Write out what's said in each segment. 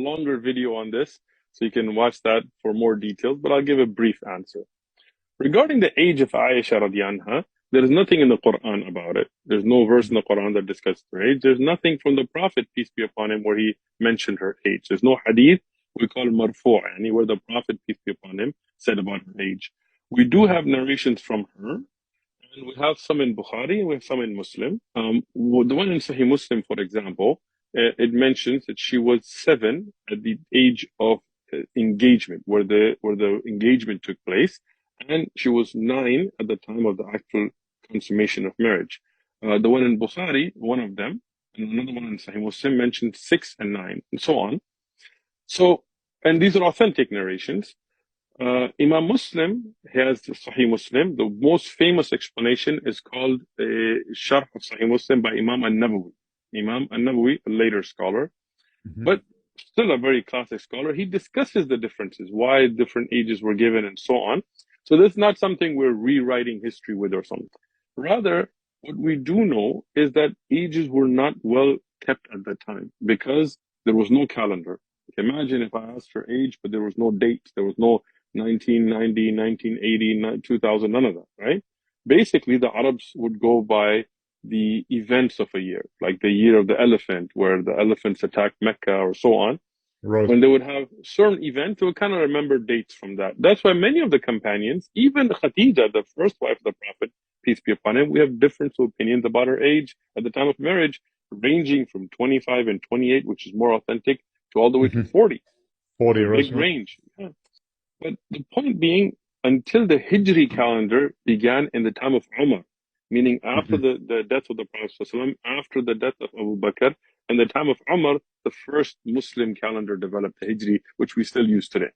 longer video on this, so you can watch that for more details, but I'll give a brief answer. Regarding the age of Aisha radiallahu anha, there is nothing in the Quran about it. There's no verse in the Quran that discusses her age. There's nothing from the Prophet, peace be upon him, where he mentioned her age. There's no hadith, we call marfu', where the Prophet, peace be upon him, said about her age. We do have narrations from her, and we have some in Bukhari, and we have some in Muslim. The one in Sahih Muslim, for example, it mentions that she was 7 at the age of engagement, where the engagement took place, and she was 9 at the time of the actual consummation of marriage. The one in Bukhari, one of them, and another one in Sahih Muslim mentioned 6 and 9, and so on. So, and these are authentic narrations. Imam Muslim has Sahih Muslim. The most famous explanation is called Sharh of Sahih Muslim by Imam An-Nawawi. Imam An-Nawawi, a later scholar, but still a very classic scholar. He discusses the differences, why different ages were given, and so on. So this is not something we're rewriting history with or something. Rather, what we do know is that ages were not well kept at that time because there was no calendar. Imagine if I asked her age, but there was no date. There was no 1990, 1980, 2000, none of that, right? Basically, the Arabs would go by the events of a year, like the year of the elephant, where the elephants attacked Mecca or so on. Right. When they would have certain events, they would kind of remember dates from that. That's why many of the companions, even Khadija, the first wife of the Prophet, peace be upon him, we have different opinions about her age at the time of marriage, ranging from 25 and 28, which is more authentic, to all the way to 40. 40, A big right? range. Yeah. But the point being, until the Hijri calendar began in the time of Umar, meaning after the death of the Prophet ﷺ, after the death of Abu Bakr, and the time of Umar, the first Muslim calendar developed, the Hijri, which we still use today.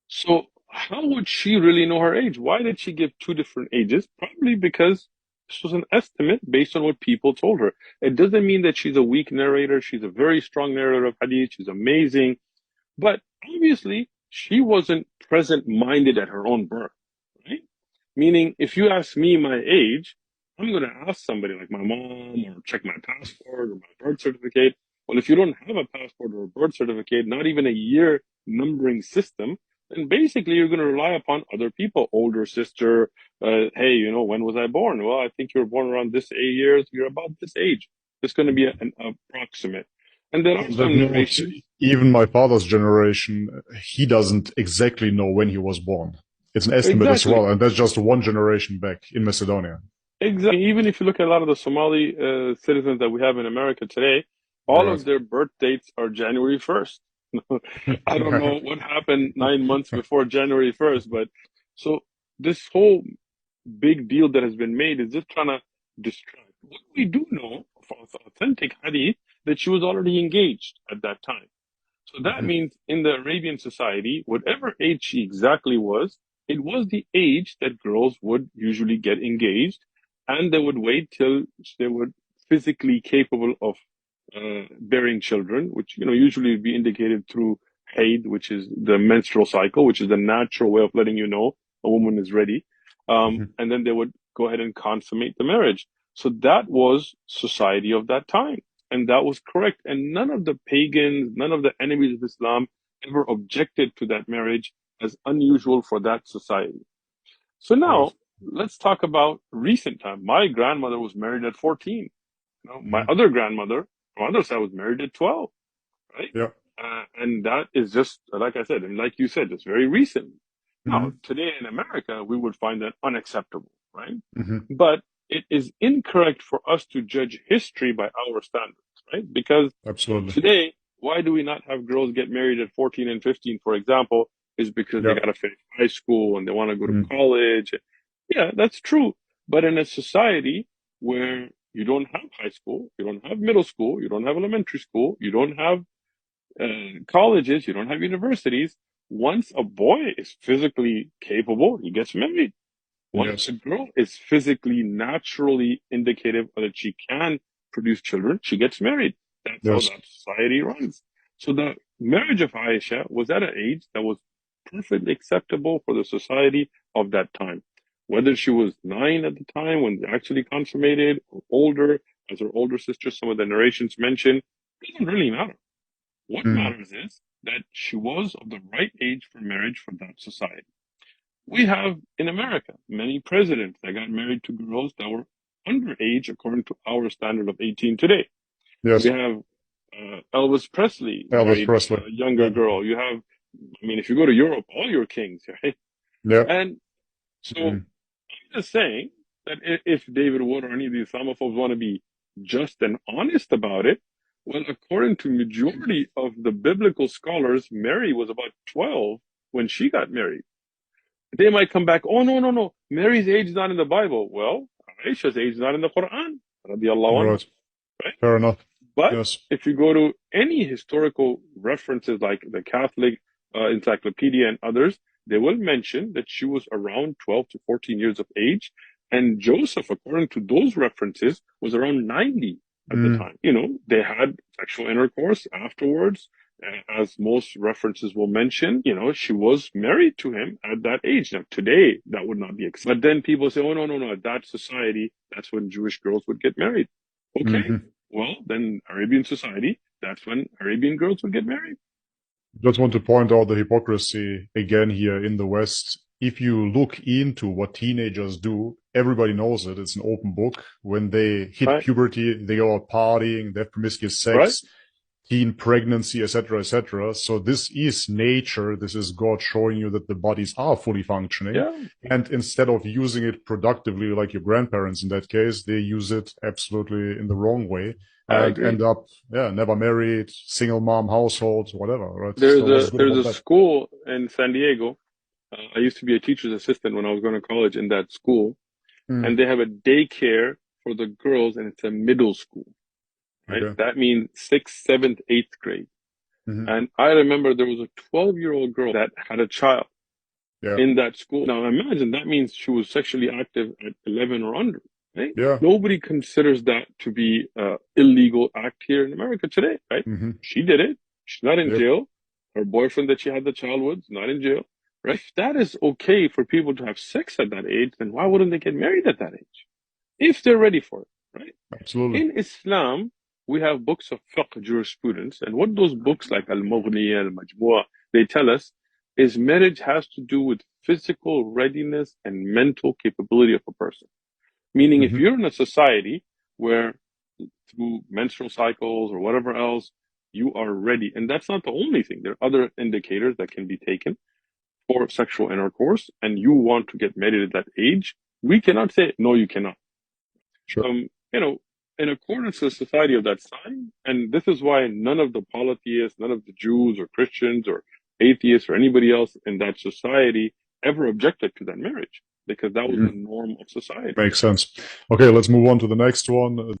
So how would she really know her age? Why did she give 2 different ages? Probably because this was an estimate based on what people told her. It doesn't mean that she's a weak narrator. She's a very strong narrator of hadith. She's amazing. But obviously, she wasn't present-minded at her own birth, right? Meaning, if you ask me my age, I'm going to ask somebody like my mom or check my passport or my birth certificate. Well, if you don't have a passport or a birth certificate, not even a year numbering system, then basically you're going to rely upon other people, older sister. Hey, when was I born? Well, I think you were born around this 8 years. You're about this age. It's going to be an approximate. And there are some narrations. Even my father's generation, he doesn't exactly know when he was born. It's an estimate as well, and that's just one generation back in Macedonia. Exactly. Even if you look at a lot of the Somali citizens that we have in America today, all of their birth dates are January 1st. I don't know what happened 9 months before January 1st, but so this whole big deal that has been made is just trying to distract. What we do know from authentic hadith that she was already engaged at that time. So that means in the Arabian society, whatever age she exactly was, it was the age that girls would usually get engaged, and they would wait till they were physically capable of bearing children, which usually would be indicated through haid, which is the menstrual cycle, which is the natural way of letting you know a woman is ready. And then they would go ahead and consummate the marriage. So that was society of that time. And that was correct. And none of the pagans, none of the enemies of Islam ever objected to that marriage as unusual for that society. So now let's talk about recent time. My grandmother was married at 14. My other grandmother, on the other side, was married at 12, right? Yeah. And that is just, like I said, and like you said, it's very recent. Now, today in America, we would find that unacceptable, right? But it is incorrect for us to judge history by our standards, right? Because today, why do we not have girls get married at 14 and 15, for example, is because they got to finish high school and they want to go to college. Yeah, that's true. But in a society where you don't have high school, you don't have middle school, you don't have elementary school, you don't have colleges, you don't have universities, once a boy is physically capable, he gets married. Once a girl is physically, naturally indicative that she can produce children, she gets married. That's how that society runs. So the marriage of Aisha was at an age that was perfectly acceptable for the society of that time. Whether she was 9 at the time when they actually consummated, or older, as her older sister, some of the narrations mention, it doesn't really matter. What Mm. matters is that she was of the right age for marriage for that society. We have in America many presidents that got married to girls that were underage according to our standard of 18 today. We Yes. have Elvis Presley Elvis married Presley. a younger Yeah. girl. You have, I mean, if you go to Europe, all your kings, right? Yeah. And so Mm. I'm just saying that if David Wood or any of the Islamophobes want to be just and honest about it, well, according to majority of the biblical scholars, Mary was about 12 when she got married. They might come back, oh, no, no, no. Mary's age is not in the Bible. Well, Aisha's age is not in the Quran, radiallahu anha, Right. right? Fair enough. But Yes. if you go to any historical references like the Catholic Encyclopedia and others, they will mention that she was around 12 to 14 years of age. And Joseph, according to those references, was around 90 at the Mm. time. They had sexual intercourse afterwards. As most references will mention, she was married to him at that age. Now, today, that would not be accepted. But then people say, oh, no, no, no, that society, that's when Jewish girls would get married. Okay, Mm-hmm. well, then Arabian society, that's when Arabian girls would get married. Just want to point out the hypocrisy again here in the West. If you look into what teenagers do, everybody knows it. It's an open book. When they hit Right, puberty, they go out partying, they have promiscuous right, sex, teen pregnancy, etc., etc. So this is nature. This is God showing you that the bodies are fully functioning. yeah, And instead of using it productively, like your grandparents in that case, they use it absolutely in the wrong way I and agree. end up, yeah, never married, single mom household, whatever, right? There's So what's a good there's about a that? school in San Diego. I used to be a teacher's assistant when I was going to college in that school, Mm, and they have a daycare for the girls, and it's a middle school, right? okay. That means sixth, seventh, eighth grade. Hmm. And I remember there was a 12-year-old girl that had a child Yeah. in that school. Now imagine that means she was sexually active at 11 or under, right? Yeah. Nobody considers that to be illegal act here in America today, right? Hmm. She did it. She's not in Yep. jail. Her boyfriend that she had the child with is not in jail, right? If that is okay for people to have sex at that age, then why wouldn't they get married at that age? If they're ready for it, right? Absolutely. In Islam, we have books of fiqh jurisprudence, and what those books like Al-Mughni, Al-Majmu'ah, they tell us is marriage has to do with physical readiness and mental capability of a person. Meaning, if Hmm. you're in a society where through menstrual cycles or whatever else, you are ready, and that's not the only thing. There are other indicators that can be taken for sexual intercourse, and you want to get married at that age, we cannot say, no, you cannot. Sure. In accordance to the society of that time, and this is why none of the polytheists, none of the Jews or Christians or atheists or anybody else in that society ever objected to that marriage because that was Hmm. the norm of society. Makes sense. Okay, let's move on to the next one.